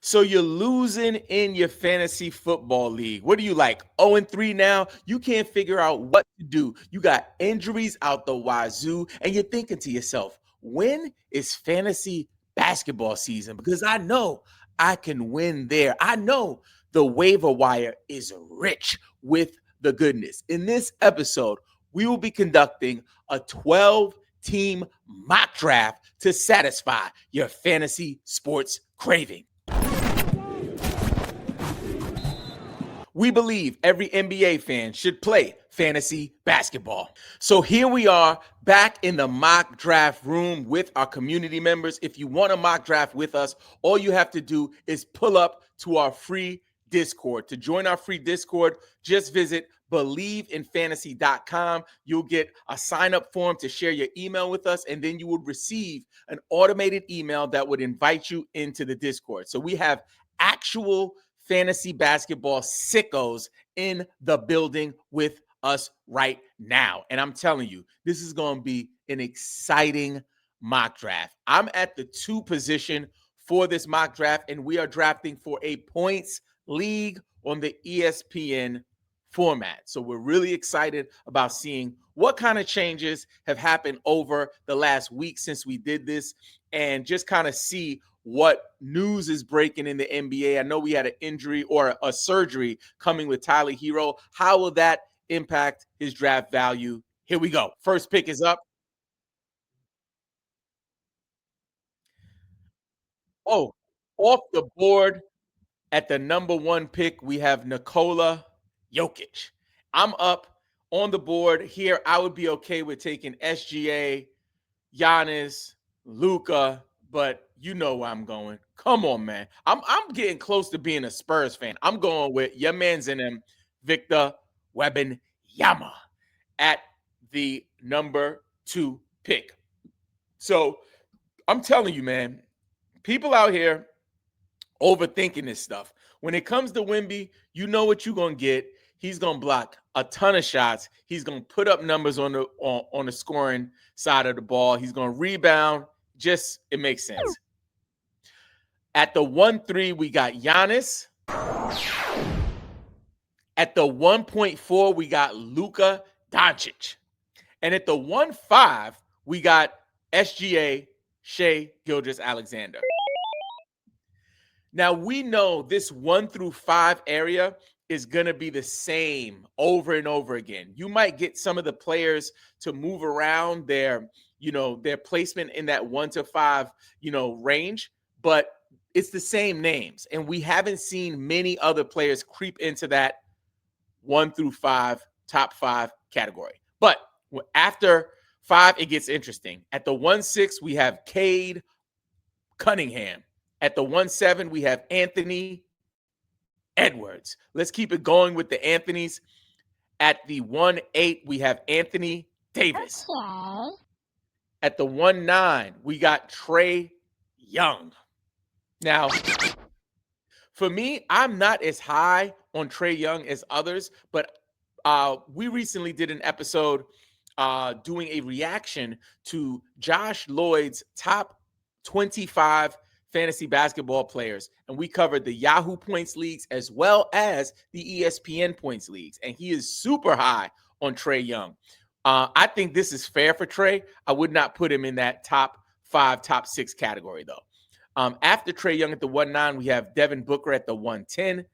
So you're losing in your fantasy football league. What do you like? 0-3 now? You can't figure out what to do. You got injuries out the wazoo, and you're thinking to yourself, when is fantasy basketball season? Because I know I can win there. I know the waiver wire is rich with the goodness. In this episode, we will be conducting a 12-team mock draft to satisfy your fantasy sports craving. We believe every NBA fan should play fantasy basketball. So here we are back in the mock draft room with our community members. If you want to mock draft with us, all you have to do is pull up to our free Discord. To join our free Discord, just visit believeinfantasy.com. You'll get a sign up form to share your email with us, and then you would receive an automated email that would invite you into the Discord. So we have actual fantasy basketball sickos in the building with us right now. And I'm telling you, this is going to be an exciting mock draft. I'm at the 2 position for this mock draft, and we are drafting for a points league on the ESPN format. So we're really excited about seeing what kind of changes have happened over the last week since we did this, and just kind of see what news is breaking in the NBA. I know we had an injury or a surgery coming with Tyler Herro. How will that impact his draft value? Here we go. First pick is up. Oh, off the board at the number 1 pick, we have Nikola Jokic. I'm up on the board here. I would be okay with taking SGA, Giannis, Luca, but you know where I'm going. Come on, man. I'm getting close to being a Spurs fan. I'm going with your man's in him, Victor Wembanyama, at the number 2 pick. So I'm telling you, man, people out here overthinking this stuff. When it comes to Wemby, you know what you're gonna get. He's gonna block a ton of shots. He's gonna put up numbers on the scoring side of the ball. He's gonna rebound. Just it makes sense. At the 1-3, we got Giannis. At the 1.4, we got Luka Doncic. And at the 1.5, we got SGA, Shea Gilgeous-Alexander. Now, we know this 1-5 area is going to be the same over and over again. You might get some of the players to move around their placement in that 1-5, range, but it's the same names. And we haven't seen many other players creep into that 1-5, top 5 category. But after 5, it gets interesting. At the 1-6, we have Cade Cunningham. At the 1-7, we have Anthony Edwards. Let's keep it going with the Anthonys. At the 1-8, we have Anthony Davis. Okay. At the 1-9, we got Trae Young. Now, for me, I'm not as high on Trae Young as others, but we recently did an episode doing a reaction to Josh Lloyd's top 25 fantasy basketball players, and we covered the Yahoo points leagues as well as the ESPN points leagues, and he is super high on Trae Young. I think this is fair for Trae. I would not put him in that top 5, top 6 category, though. After Trae Young at the 1-9, we have Devin Booker at the 1-10,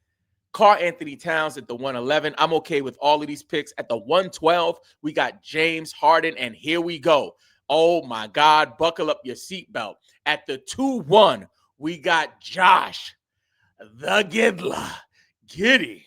Karl Anthony Towns at the 1-11. I'm okay with all of these picks. At the 1-12, we got James Harden, and here we go. Oh, my God, buckle up your seatbelt. At the 2-1, we got Josh, the Giddler, Giddey.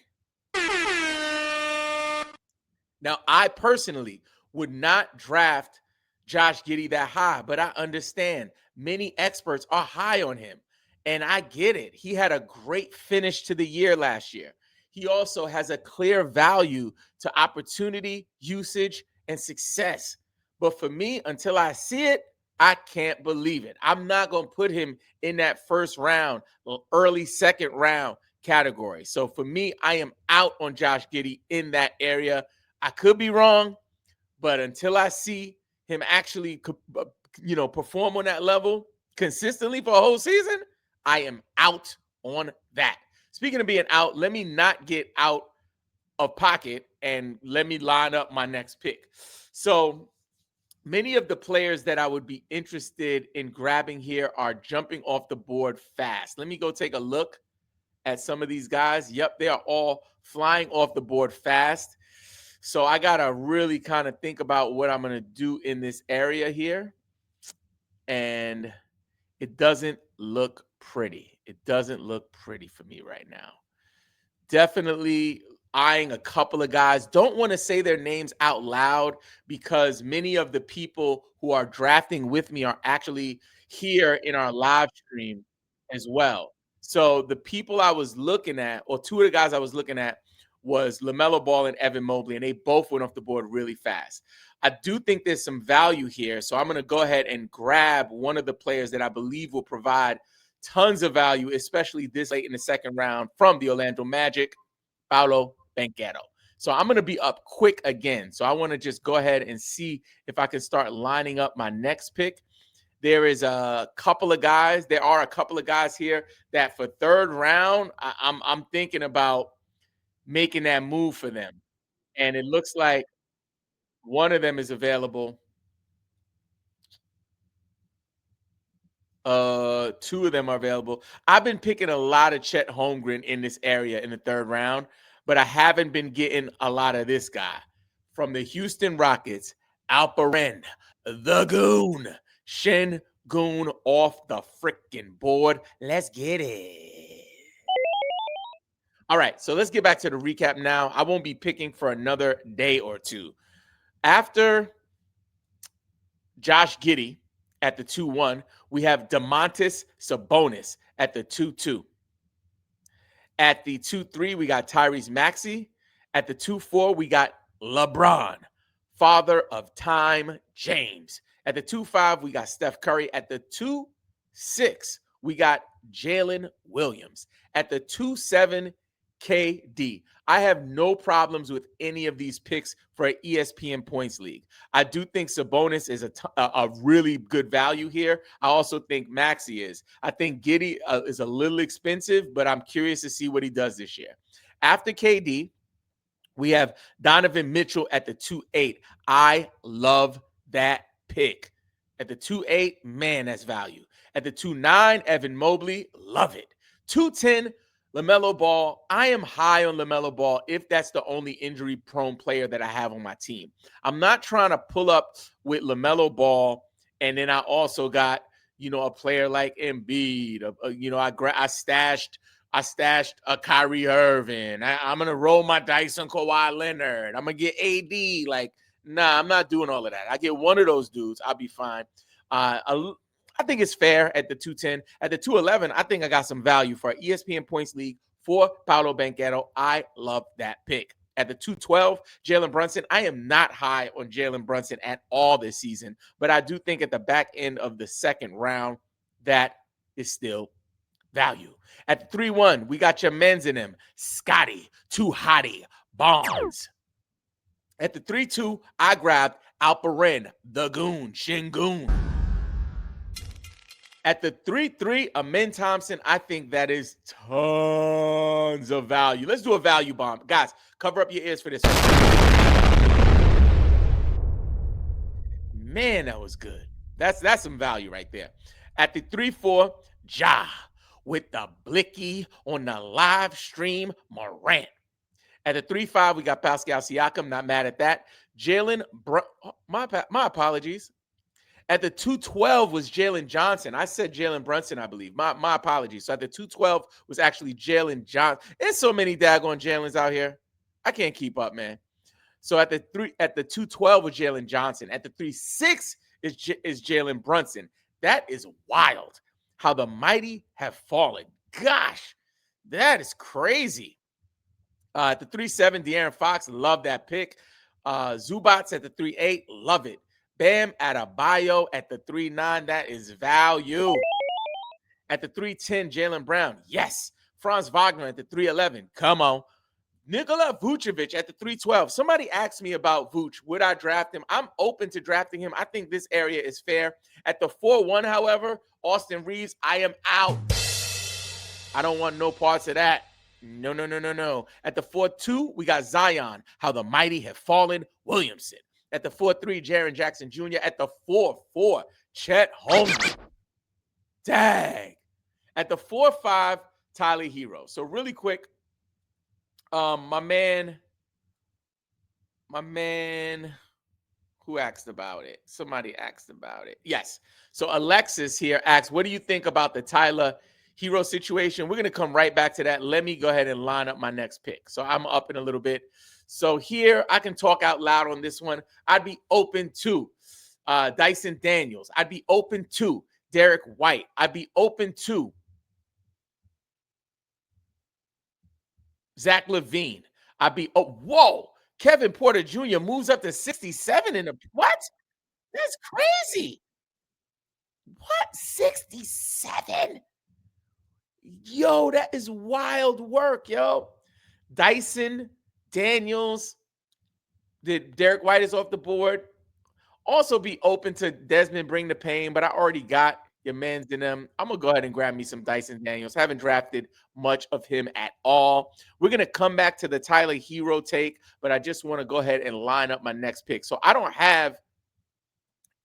Now, I personally would not draft Josh Giddey that high, but I understand many experts are high on him, and I get it. He had a great finish to the year last year. He also has a clear value to opportunity, usage, and success. But for me, until I see it, I can't believe it. I'm not going to put him in that first round, early second round category. So for me, I am out on Josh Giddey in that area. I could be wrong, but until I see him actually, perform on that level consistently for a whole season, I am out on that. Speaking of being out, let me not get out of pocket and let me line up my next pick. So many of the players that I would be interested in grabbing here are jumping off the board fast. Let me go take a look at some of these guys. Yep, they are all flying off the board fast. So I got to really kind of think about what I'm going to do in this area here. And it doesn't look pretty. It doesn't look pretty for me right now. Definitely eyeing a couple of guys. Don't want to say their names out loud because many of the people who are drafting with me are actually here in our live stream as well. So the people I was looking at, or two of the guys I was looking at, was LaMelo Ball and Evan Mobley, and they both went off the board really fast. I do think there's some value here, so I'm going to go ahead and grab one of the players that I believe will provide tons of value, especially this late in the second round from the Orlando Magic, Paolo Banchero. So I'm going to be up quick again. So I want to just go ahead and see if I can start lining up my next pick. There is a couple of guys. There are a couple of guys here that for third round, I'm thinking about making that move for them. And it looks like one of them is available. Two of them are available. I've been picking a lot of Chet Holmgren in this area in the third round, but I haven't been getting a lot of this guy from the Houston Rockets, Alperen, the Goon, Shin Goon off the freaking board. Let's get it. All right, so let's get back to the recap now. I won't be picking for another day or two. After Josh Giddey at the 2-1, we have Domantas Sabonis at the 2-2. At the 2-3, we got Tyrese Maxey. At the 2-4, we got LeBron, father of time, James. At the 2-5, we got Steph Curry. At the 2-6, we got Jalen Williams. At the 2-7, KD. I have no problems with any of these picks for an ESPN points league. I do think Sabonis is a really good value here. I also think Maxey is. I think Giddey is a little expensive, but I'm curious to see what he does this year. After KD, we have Donovan Mitchell at the 2-8. I love that pick. At the 2-8, man, that's value. At the 2-9, Evan Mobley, love it. 2-10, LaMelo Ball. I am high on LaMelo Ball if that's the only injury-prone player that I have on my team. I'm not trying to pull up with LaMelo Ball, and then I also got, a player like Embiid. I stashed a Kyrie Irving. I'm gonna roll my dice on Kawhi Leonard. I'm gonna get AD. Like, nah, I'm not doing all of that. I get one of those dudes, I'll be fine. I think it's fair at the 210. At the 211, I think I got some value for an ESPN points league for Paolo Banchero. I love that pick. At the 212, Jalen Brunson. I am not high on Jalen Brunson at all this season, but I do think at the back end of the second round, that is still value. At the 3-1, we got your men's in him. Scotty, Too Hottie, Bonds. At the 3-2, I grabbed Alperen, the Goon, Shingun. At the 3-3, Amen Thompson, I think that is tons of value. Let's do a value bomb. Guys, cover up your ears for this one. Man, that was good. That's some value right there. At the 3-4, Ja with the blicky on the live stream, Morant. At the 3-5, we got Pascal Siakam. Not mad at that. My apologies. At the 212 was Jalen Johnson. I said Jalen Brunson, I believe. My apologies. So at the 212 was actually Jalen Johnson. There's so many daggone Jalen's out here. I can't keep up, man. So at the 212 was Jalen Johnson. At the 3-6 is Jalen Brunson. That is wild. How the mighty have fallen. Gosh, that is crazy. At the 3-7, De'Aaron Fox, love that pick. Zubats at the 3-8, love it. Bam Adebayo at the 3-9, that is value. At the 3-10, Jaylen Brown, yes. Franz Wagner at the 3-11, come on. Nikola Vucevic at the 3-12. Somebody asked me about Vuce. Would I draft him? I'm open to drafting him. I think this area is fair. At the 4-1, however, Austin Reeves, I am out. I don't want no parts of that. No, no, no, no, no. At the 4-2, we got Zion, how the mighty have fallen, Williamson. At the 4-3, Jaren Jackson Jr. At the 4-4, Chet Holmgren. Dang. At the 4-5, Tyler Herro. So really quick, my man, who asked about it? Somebody asked about it. Yes. So Alexis here asks, what do you think about the Tyler Herro situation? We're going to come right back to that. Let me go ahead and line up my next pick. So I'm up in a little bit. So here I can talk out loud on this one. I'd be open to Dyson Daniels. I'd be open to Derek White. I'd be open to Zach LaVine. I'd be, oh, whoa. Kevin Porter Jr. moves up to 67 in the, what? That's crazy. What? 67? Yo, that is wild work, yo. Dyson Daniels. Derek White is off the board. Also be open to Desmond Bring the Pain, but I already got your man's in them. I'm going to go ahead and grab me some Dyson Daniels. Haven't drafted much of him at all. We're going to come back to the Tyler Herro take, but I just want to go ahead and line up my next pick. So I don't have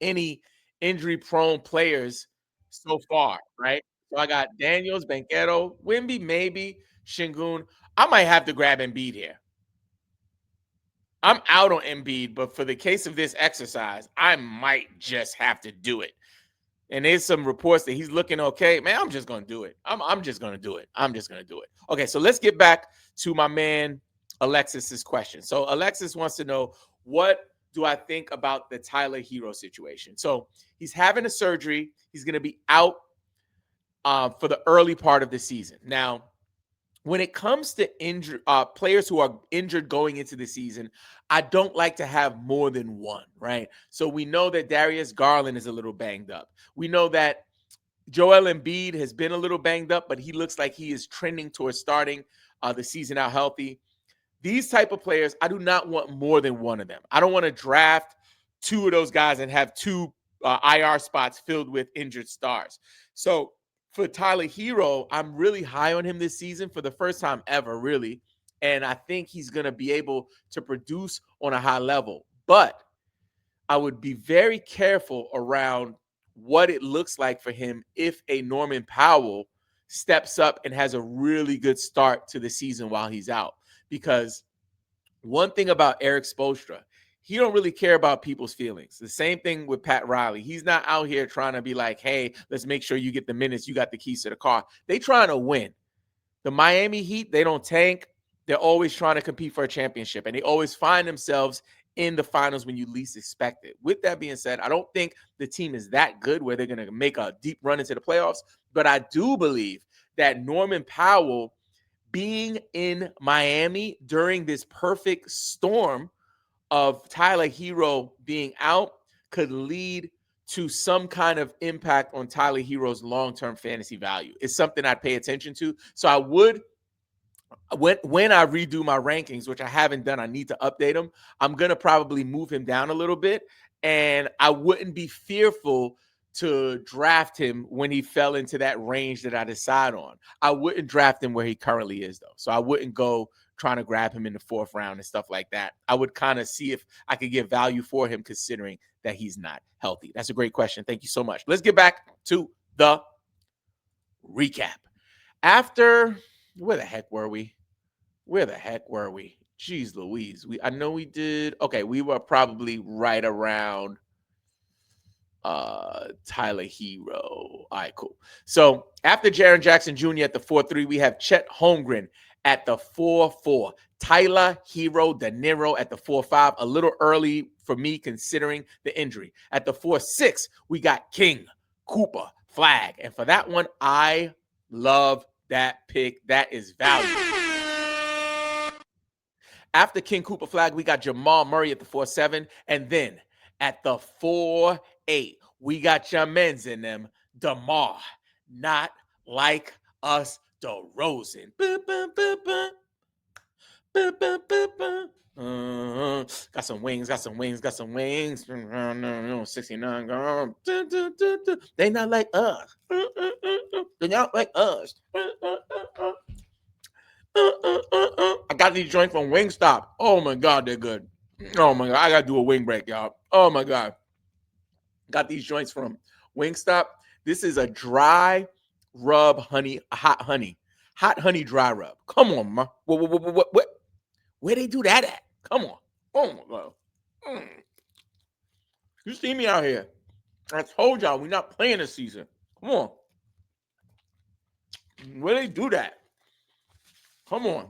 any injury-prone players so far, right? So I got Daniels, Banchero, Wimby, maybe, Shingun. I might have to grab Embiid here. I'm out on Embiid, but for the case of this exercise, I might just have to do it. And there's some reports that he's looking okay. Man, I'm just going to do it. I'm just going to do it. I'm just going to do it. Okay, so let's get back to my man Alexis's question. So Alexis wants to know, what do I think about the Tyler Herro situation? So he's having a surgery. He's going to be out for the early part of the season. Now, when it comes to players who are injured going into the season, I don't like to have more than one, right? So we know that Darius Garland is a little banged up. We know that Joel Embiid has been a little banged up, but he looks like he is trending towards starting the season out healthy. These type of players, I do not want more than one of them. I don't want to draft two of those guys and have two IR spots filled with injured stars. So for Tyler Herro, I'm really high on him this season for the first time ever, really. And I think he's going to be able to produce on a high level. But I would be very careful around what it looks like for him if a Norman Powell steps up and has a really good start to the season while he's out. Because one thing about Eric Spoelstra, he don't really care about people's feelings. The same thing with Pat Riley. He's not out here trying to be like, hey, let's make sure you get the minutes. You got the keys to the car. They trying to win. The Miami Heat, they don't tank. They're always trying to compete for a championship, and they always find themselves in the finals when you least expect it. With that being said, I don't think the team is that good where they're going to make a deep run into the playoffs, but I do believe that Norman Powell being in Miami during this perfect storm of Tyler Herro being out could lead to some kind of impact on Tyler Herro's long-term fantasy value. It's something I'd pay attention to. So I would, when I redo my rankings, which I haven't done, I need to update them. I'm going to probably move him down a little bit, and I wouldn't be fearful to draft him when he fell into that range that I decide on. I wouldn't draft him where he currently is, though. So I wouldn't go trying to grab him in the fourth round and stuff like that. I would kind of see if I could get value for him considering that he's not healthy. That's a great question. Thank you so much. Let's get back to the recap. After, where the heck were we? Jeez Louise. I know we did. Okay, we were probably right around Tyler Herro. All right, cool. So after Jaren Jackson Jr. at the 4-3, we have Chet Holmgren at the 4-4. Tyler Herro De Niro at the 4-5. A little early for me considering the injury. At the 4-6, we got King, Cooper, Flag. And for that one, I love that pick. That is value. After King Cooper Flag, we got Jamal Murray at the 4-7. And then at the 4-8, we got your men's in them, DeMar, not like us, DeRozan. Got some wings, got some wings, got some wings. 69. They not like us. They not like us. I got these joints from Wingstop. Oh my God, they're good. Oh my God, I gotta do a wing break, y'all. Oh my God. Got these joints from Wingstop. This is a dry rub honey, hot honey dry rub. Come on, ma. What? Where they do that at? Come on. Oh my God. Mm. You see me out here. I told y'all we're not playing this season. Come on. Where they do that? Come on.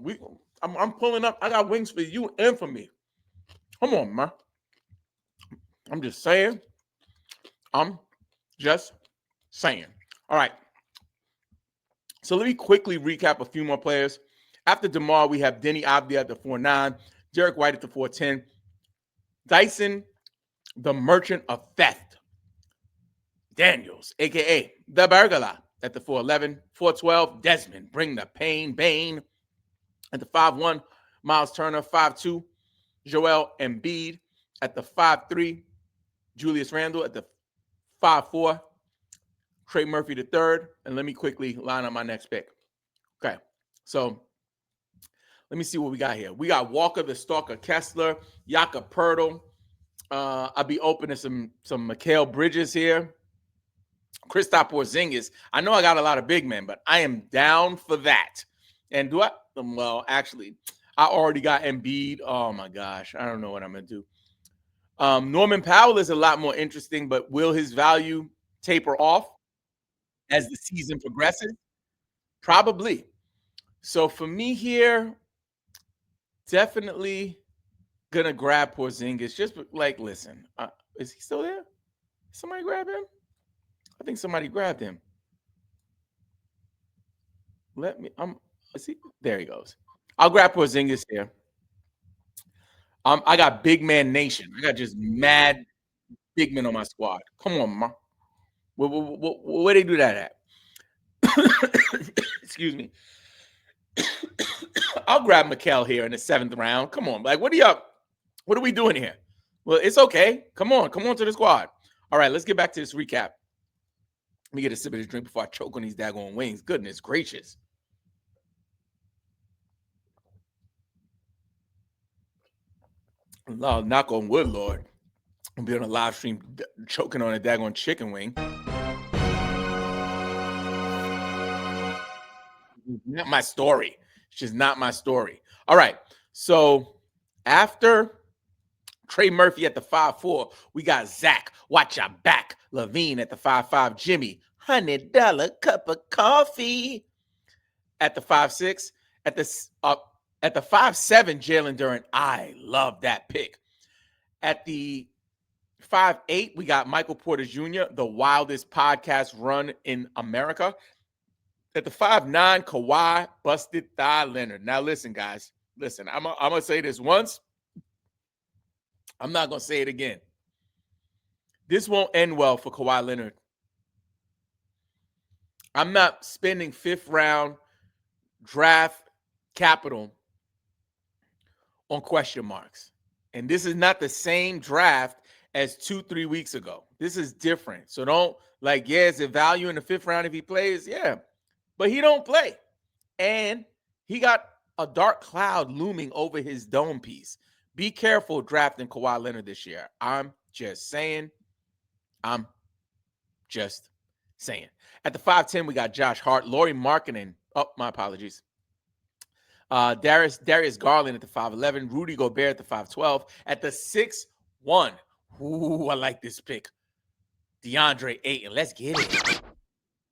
I'm pulling up. I got wings for you and for me. Come on, ma. I'm just saying. I'm just saying. All right. So let me quickly recap a few more players. After DeMar, we have Denny Abdi at the 4.9, Derek White at the 4.10, Dyson, the Merchant of Theft, Daniels, a.k.a. the Bergala at the 4.11, 4.12, Desmond, Bring the Pain, Bane at the 5.1, Miles Turner, 5.2, Joel Embiid at the 5.3, Julius Randle at the 5.4, Trey Murphy the third, and let me quickly line up my next pick. Okay, so let me see what we got here. We got Walker the Stalker Kessler, Jakob Pertl. I'll be opening some Mikal Bridges here. Kristaps Porzingis. I know I got a lot of big men, but I am down for that. And do I? Well, actually, I already got Embiid. Oh my gosh, I don't know what I'm gonna do. Norman Powell is a lot more interesting, but will his value taper off as the season progresses? Probably. So for me here, definitely gonna grab Porzingis. Just like, listen, is he still there? Somebody grab him? I think somebody grabbed him. Let me. Is he? There he goes. I'll grab Porzingis here. I got big man nation. I got just mad big men on my squad. Come on, ma. Where they do that at? Excuse me. I'll grab Mikal here in the 7th round. Come on, like what are we doing here? Well, it's okay. Come on to the squad. All right, let's get back to this recap. Let me get a sip of this drink before I choke on these daggone wings. Goodness gracious. Knock on wood, Lord. I'll be on a live stream choking on a daggone chicken wing. Not my story. It's just not my story. All right. So after Trey Murphy at the 5.4, we got Zach, watch your back, Levine at the 5.5, Jimmy, $100 cup of coffee at the 5.6, at the 5.7, Jalen Duren. I love that pick. At the 5.8, we got Michael Porter Jr., the wildest podcast run in America. At the 5.9, Kawhi busted thigh Leonard. Now, listen, guys. Listen, I'm going to say this once. I'm not going to say it again. This won't end well for Kawhi Leonard. I'm not spending 5th round draft capital on question marks. And this is not the same draft as 2-3 weeks ago. This is different. So don't is it value in the 5th round if he plays? Yeah. But he don't play. And he got a dark cloud looming over his dome piece. Be careful drafting Kawhi Leonard this year. I'm just saying. At the 5.10, we got Josh Hart, Lauri Markkanen. Oh, my apologies. Darius Garland at the 5.11, Rudy Gobert at the 5.12. At the 6.1, ooh, I like this pick. DeAndre Ayton. Let's get it.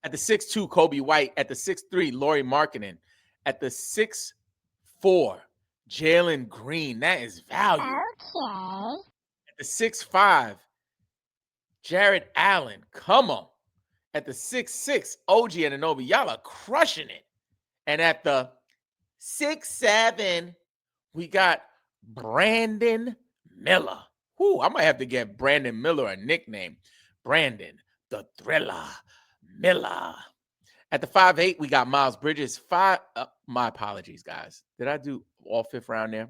At the 6.2, Kobe White. At the 6.3, Lauri Markkanen. At the 6.4, Jalen Green. That is value. Okay. At the 6.5, Jared Allen. Come on. At the 6.6, OG Anunoby. Y'all are crushing it. And at the 6.7, we got Brandon Miller. Whoo, I might have to get Brandon Miller a nickname. Brandon the Thriller Miller. At the 5.8, we got Miles Bridges. My apologies, guys. Did I do all 5th round there?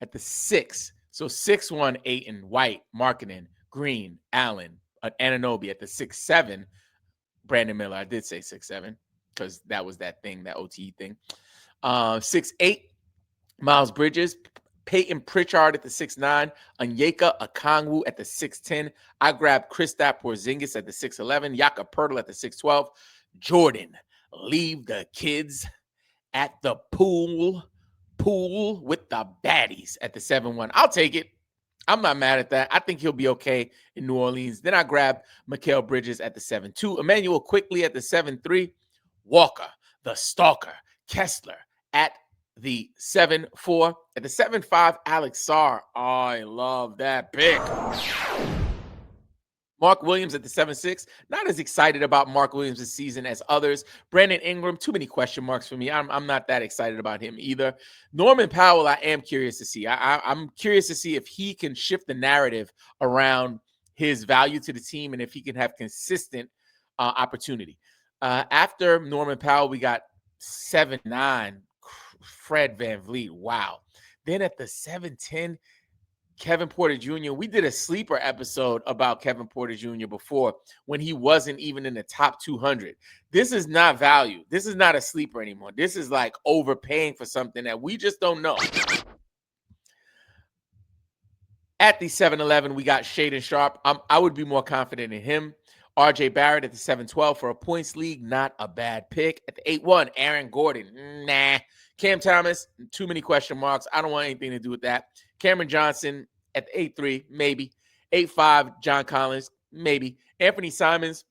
At the 6, so 6-1, Aiton, White, Markkinen, Green, Allen, Anunoby. At the 6-7, Brandon Miller. I did say 6-7 because that was that thing, that OTE thing. 6-8, Miles Bridges, Peyton Pritchard at the 6-9, Onyeka Okongwu at the 6-10. I grabbed Kristaps Porzingis at the 6-11, Jakob Poeltl at the 6-12. Jordan, leave the kids at the pool with the baddies at the 7-1. I'll take it. I'm not mad at that. I think he'll be okay in New Orleans. Then I grabbed Mikal Bridges at the 7-2, Emmanuel Quickly at the 7-3, Walker, the stalker, Kessler at the 7-4. At the 7-5, Alex Sarr. Oh, I love that pick. Mark Williams at the 7-6. Not as excited about Mark Williams this season as others. Brandon Ingram, too many question marks for me. I'm not that excited about him either. Norman Powell, I am curious to see. I'm curious to see if he can shift the narrative around his value to the team and if he can have consistent opportunity. After Norman Powell, we got 7-9, Fred VanVleet. Wow. Then at the 7-10, Kevin Porter Jr. We did a sleeper episode about Kevin Porter Jr. before when he wasn't even in the top 200. This is not value. This is not a sleeper anymore. This is like overpaying for something that we just don't know. At the 7-11, we got Shaden Sharp. I would be more confident in him. RJ Barrett at the 7-12 for a points league. Not a bad pick. At the 8-1, Aaron Gordon. Nah. Cam Thomas, too many question marks. I don't want anything to do with that. Cameron Johnson at the 8-3, maybe. 8-5, John Collins, maybe. Anthony Simons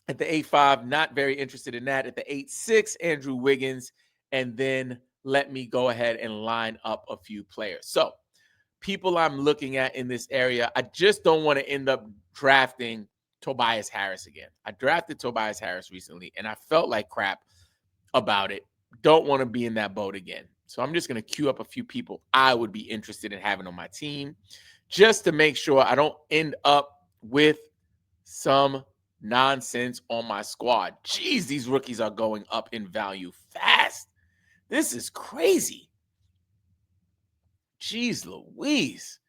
at the 8-5, not very interested in that. At the 8-6, Andrew Wiggins. And then let me go ahead and line up a few players. So, people I'm looking at in this area, I just don't want to end up drafting Tobias Harris again. I drafted Tobias Harris recently, and I felt like crap about it. Don't want to be in that boat again. So I'm just going to queue up a few people I would be interested in having on my team just to make sure I don't end up with some nonsense on my squad. Jeez, these rookies are going up in value fast. This is crazy. Jeez Louise.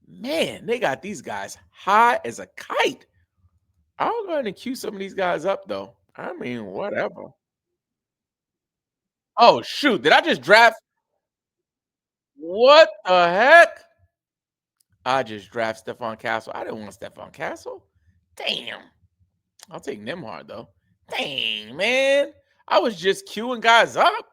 Man, they got these guys high as a kite. I'll go ahead and queue some of these guys up, though. I mean, whatever. Oh, shoot. Did I just draft? What the heck? I just draft Stephon Castle. I didn't want Stephon Castle. Damn. I'll take Nimhard, though. Dang, man. I was just queuing guys up.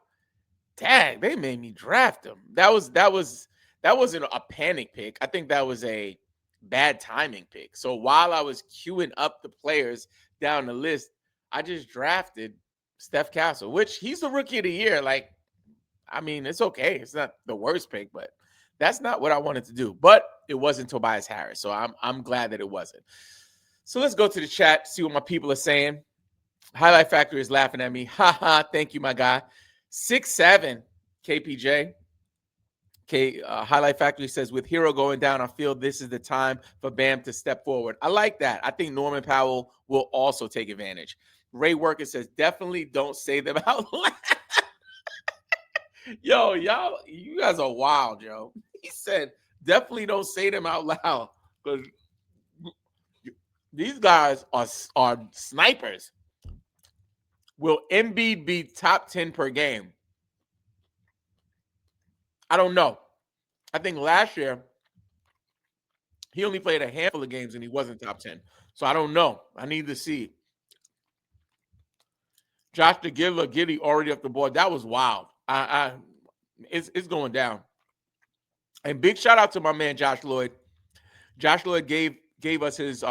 Dang, they made me draft them. That wasn't a panic pick. I think that was a bad timing pick. So while I was queuing up the players down the list, I just drafted Steph Castle, which he's the rookie of the year. Like, I mean, it's okay. It's not the worst pick, but that's not what I wanted to do. But it wasn't Tobias Harris. So I'm glad that it wasn't. So let's go to the chat, see what my people are saying. Highlight Factory is laughing at me. Ha ha. Thank you, my guy. 6-7, KPJ. Highlight Factory says, with Herro going down, I feel this is the time for Bam to step forward. I like that. I think Norman Powell will also take advantage. Ray Worker says, definitely don't say them out loud. Yo, y'all, you guys are wild, yo. He said, definitely don't say them out loud because these guys are snipers. Will Embiid be top 10 per game? I don't know. I think last year he only played a handful of games and he wasn't top 10. So I don't know. I need to see. Josh Giddy already up the board. That was wild. It's going down. And big shout out to my man Josh Lloyd. Josh Lloyd gave us his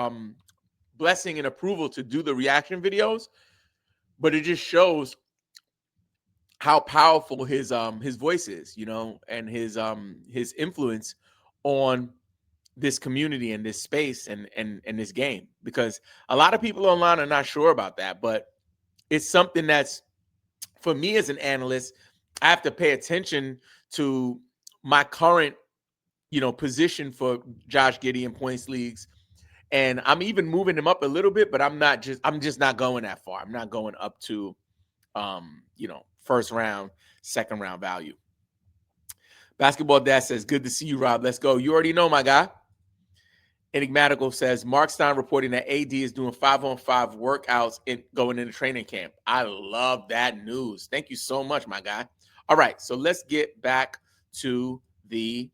blessing and approval to do the reaction videos, but it just shows how powerful his voice is, you know, and his influence on this community and this space and this game. Because a lot of people online are not sure about that, but it's something that's, for me as an analyst, I have to pay attention to my current, you know, position for Josh Giddey in points leagues. And I'm even moving him up a little bit, but I'm just not going that far. I'm not going up to, you know, first round, second round value. Basketball Dad says, good to see you, Rob. Let's go. You already know, my guy. Enigmatical says, Mark Stein reporting that AD is doing 5-on-5 workouts going into training camp. I love that news. Thank you so much, my guy. All right, so let's get back to the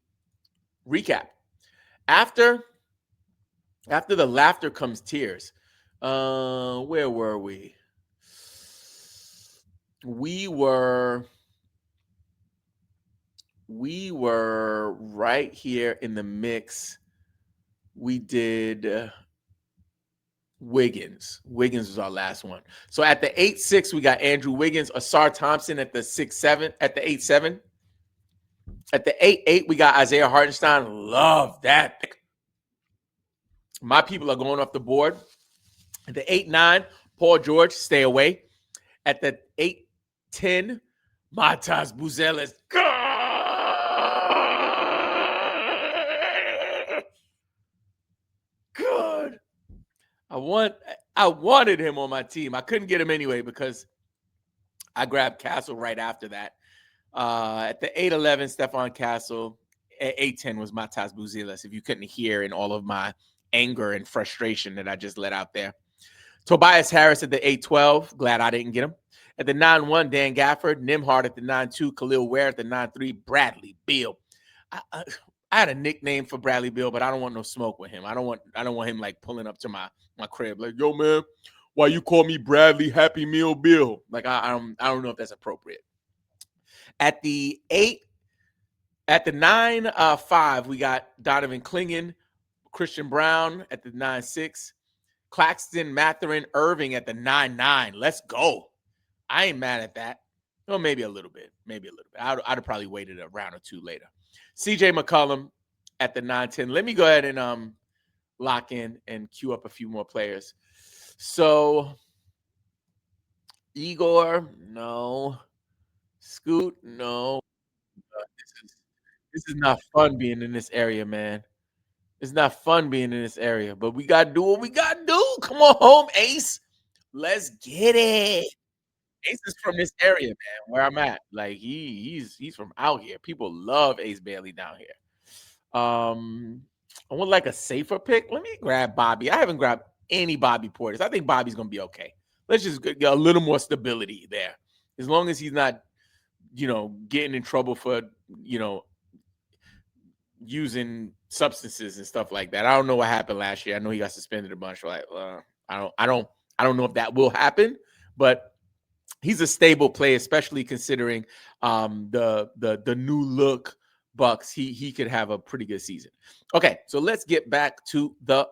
recap. After the laughter comes tears. Where were we? We were right here in the mix. We did Wiggins. Wiggins was our last one. So at the 8-6, we got Andrew Wiggins, Asar Thompson at the 6-7, at the 8-7. At the 8-8, we got Isaiah Hartenstein. Love that pick. My people are going off the board. At the 8-9, Paul George, stay away. At the 8-10, Matas Buzelis. Good. I wanted him on my team. I couldn't get him anyway because I grabbed Castle right after that. At the 8-11, Stephon Castle. At 8-10 was Matas Buzelis, if you couldn't hear in all of my anger and frustration that I just let out there. Tobias Harris at the 8-12. Glad I didn't get him. At the 9-1, Dan Gafford. Nimhard at the 9-2. Khalil Ware at the 9-3. Bradley Beal. I had a nickname for Bradley Beal, but I don't want no smoke with him. I don't want him like pulling up to my crib like, yo, man, why you call me Bradley Happy Meal Bill? Like I don't know if that's appropriate. At the 9-5, we got Donovan Clingan, Christian Brown at the 9-6, Claxton, Matherin, Irving at the 9-9. Let's go. I ain't mad at that. Well, maybe a little bit. I'd have probably waited a round or two later. CJ McCollum at the 9-10. Let me go ahead and lock in and queue up a few more players. So Igor, no. Scoot, no. This is not fun being in this area, man. It's not fun being in this area, but we got to do what we got to do. Come on home, Ace. Let's get it. Ace is from this area, man, where I'm at. Like he's from out here. People love Ace Bailey down here. I want like a safer pick. Let me grab Bobby. I haven't grabbed any Bobby Portis. I think Bobby's gonna be okay. Let's just get a little more stability there. As long as he's not, getting in trouble for, using substances and stuff like that. I don't know what happened last year. I know he got suspended a bunch. Like, I don't know if that will happen, but he's a stable play, especially considering the new look Bucks. He could have a pretty good season. Okay, so let's get back to the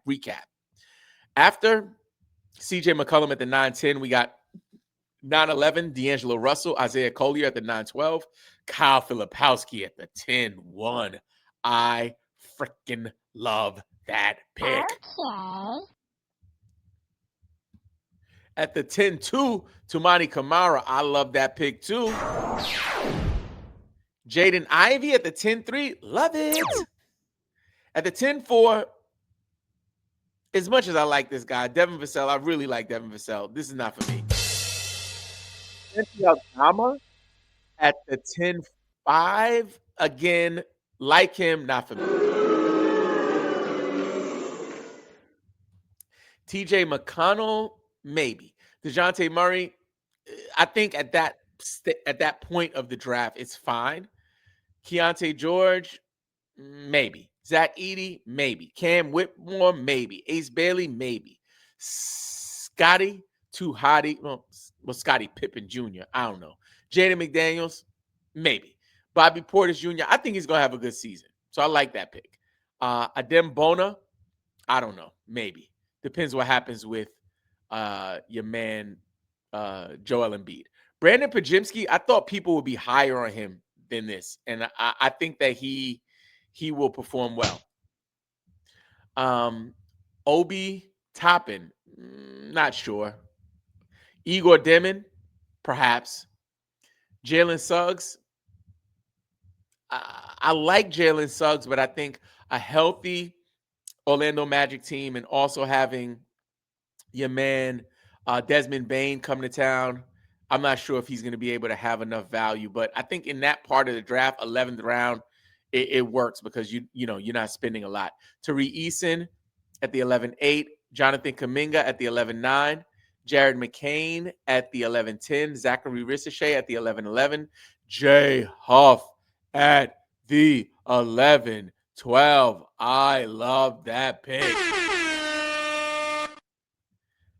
recap. After CJ McCollum at the 9-10, we got 9-11, D'Angelo Russell, Isaiah Collier at the 9-12, Kyle Filipowski at the 10-1. I freaking love that pick. Okay. At the 10-2, Tumani Kamara. I love that pick too. Jaden Ivey at the 10-3. Love it. At the 10-4, as much as I like this guy, Devin Vassell, I really like Devin Vassell. This is not for me. Cynthia Gama at the 10-5. Again, like him, not for me. TJ McConnell, maybe. DeJounte Murray, I think at that point of the draft, it's fine. Keontae George, maybe. Zach Edey, maybe. Cam Whitmore, maybe. Ace Bailey, maybe. Scotty, too hotty. Well, Scotty Pippen Jr., I don't know. Jaden McDaniels, maybe. Bobby Portis Jr., I think he's going to have a good season. So I like that pick. Adem Bona, I don't know. Maybe. Depends what happens with your man, Joel Embiid. Brandon Pajimski, I thought people would be higher on him than this. And I think that he will perform well. Obi Toppin, not sure. Igor Demon, perhaps. Jalen Suggs. I like Jalen Suggs, but I think a healthy Orlando Magic team and also having your man Desmond Bane come to town, I'm not sure if he's going to be able to have enough value, but I think in that part of the draft, 11th round, it works because you're not spending a lot. Tariq Eason at the 11-8, Jonathan Kuminga at the 11-9, Jared McCain at the 11-10, Zachary Ricochet at the 11-11, Jay Huff at the 11-12. I love that pick.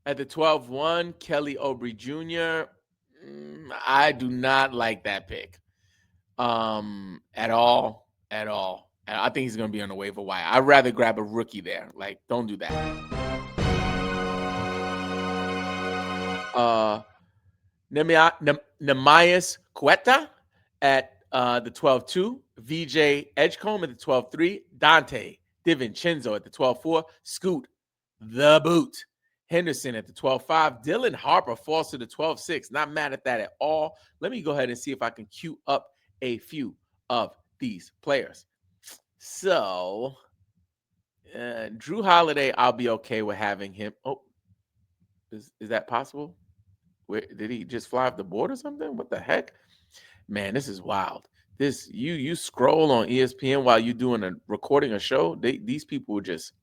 At the 12-1, Kelly Oubre Jr. I do not like that pick at all. At all. And I think he's going to be on the waiver wire. I'd rather grab a rookie there. Like, don't do that. Nemias Quetta at the 12-2, VJ Edgecombe at the 12-3, Dante DiVincenzo at the 12-4, Scoot the Boot Henderson at the 12-5, Dylan Harper falls to the 12-6. Not mad at that at all. Let me go ahead and see if I can queue up a few of these players. So, Drew Holiday, I'll be okay with having him. Oh, is that possible? Where did he just fly off the board or something? What the heck? Man, this is wild. This you scroll on ESPN while you're recording a show. These people will just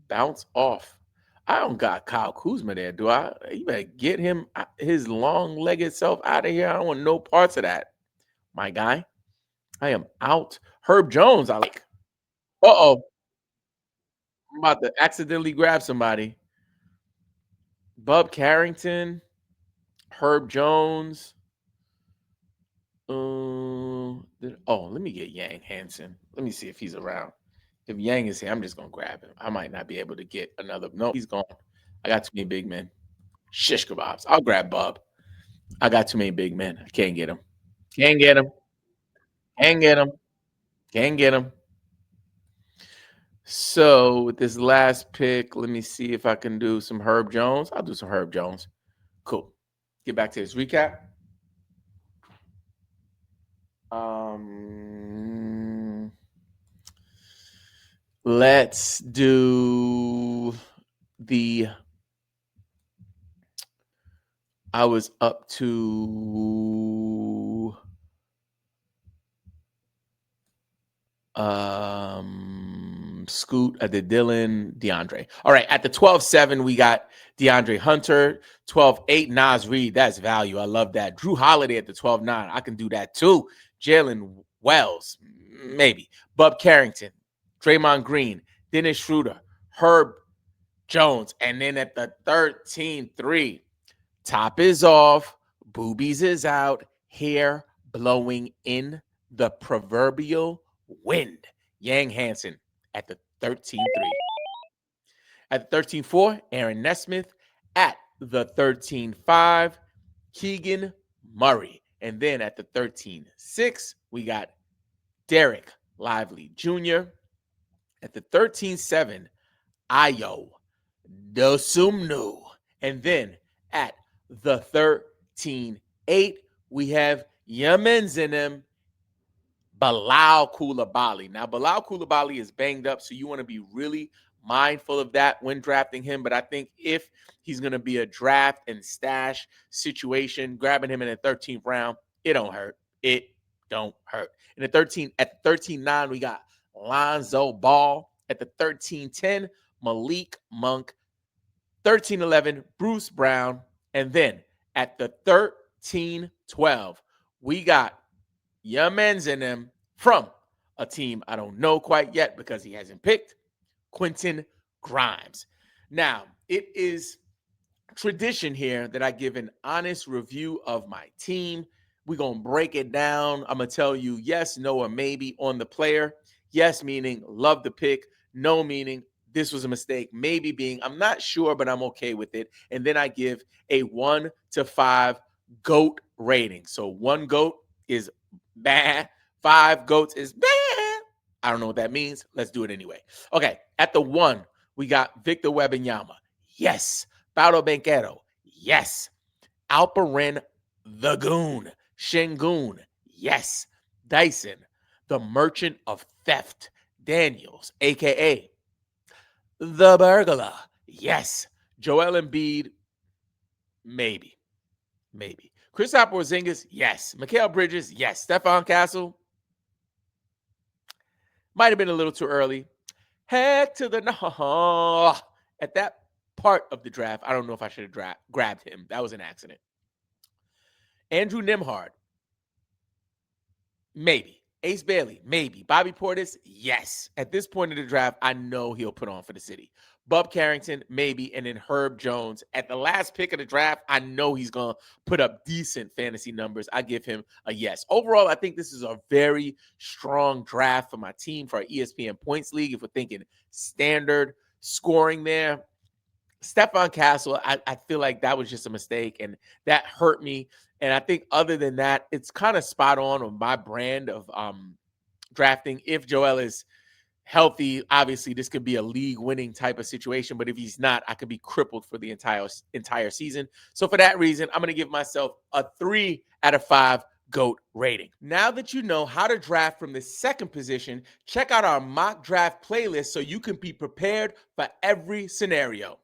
bounce off. I don't got Kyle Kuzma there, do I? You better get him his long-legged self out of here. I don't want no parts of that, my guy. I am out. Herb Jones, I like. Uh-oh. I'm about to accidentally grab somebody. Bub Carrington, Herb Jones. Let me get Yang Hansen. Let me see if he's around. If Yang is here, I'm just gonna grab him. I might not be able to get another. No, he's gone. I got too many big men. Shish kebabs. I'll grab Bub. I got too many big men. I can't get him. Can't get him. Can't get him. Can't get him. So with this last pick, let me see if I can do some Herb Jones. I'll do some Herb Jones. Cool. Get back to this recap. Let's do I was up to Scoot at the Dylan, DeAndre. All right, at the 12-7, we got DeAndre Hunter. 12-8, Nas Reed. That's value. I love that. Drew Holiday at the 12-9. I can do that too. Jalen Wells, maybe. Bub Carrington, Draymond Green, Dennis Schroeder, Herb Jones. And then at the 13-3, top is off, boobies is out, hair blowing in the proverbial wind. Yang Hansen at the 13-3. At the 13-4, Aaron Nesmith. At the 13-5, Keegan Murray. And then at the 13-6, we got Derek Lively Jr. At the 13-7, Ayo Dosumnu. And then at the 13-8, we have Yemenzenem Bilal Coulibaly. Now, Bilal Coulibaly is banged up, so you want to be really mindful of that when drafting him. But I think if he's going to be a draft and stash situation, grabbing him in the 13th round, it don't hurt. It don't hurt. At the 13-9, we got Lonzo Ball. At the 13-10, Malik Monk. 13-11, Bruce Brown. And then at the 13-12, we got Yemenzenem from a team I don't know quite yet because he hasn't picked, Quentin Grimes. Now, it is tradition here that I give an honest review of my team. We're going to break it down. I'm going to tell you yes, no, or maybe on the player. Yes, meaning love the pick. No, meaning this was a mistake. Maybe being I'm not sure, but I'm okay with it. And then I give a 1 to 5 GOAT rating. So 1 GOAT is bad. 5 GOATs is bad. I don't know what that means. Let's do it anyway. Okay, at the 1, we got Victor Wembanyama. Yes. Paolo Banchero. Yes. Alperen the Goon. Şengün. Yes. Dyson, the Merchant of Theft. Daniels, a.k.a. the Burglar. Yes. Joel Embiid, maybe. Maybe. Kristaps Porzingis, yes. Mikal Bridges, yes. Stephon Castle, might have been a little too early. Heck to the no. At that part of the draft, I don't know if I should have grabbed him. That was an accident. Andrew Nimhard, maybe. Ace Bailey, maybe. Bobby Portis, yes. At this point in the draft, I know he'll put on for the city. Bub Carrington, maybe. And then Herb Jones. At the last pick of the draft, I know he's going to put up decent fantasy numbers. I give him a yes. Overall, I think this is a very strong draft for my team, for our ESPN Points League. If we're thinking standard scoring there, Stephon Castle, I feel like that was just a mistake, and that hurt me. And I think other than that, it's kind of spot on my brand of drafting. If Joel is healthy, obviously this could be a league-winning type of situation. But if he's not, I could be crippled for the entire season. So for that reason, I'm going to give myself a 3 out of 5 GOAT rating. Now that you know how to draft from the second position, check out our mock draft playlist so you can be prepared for every scenario.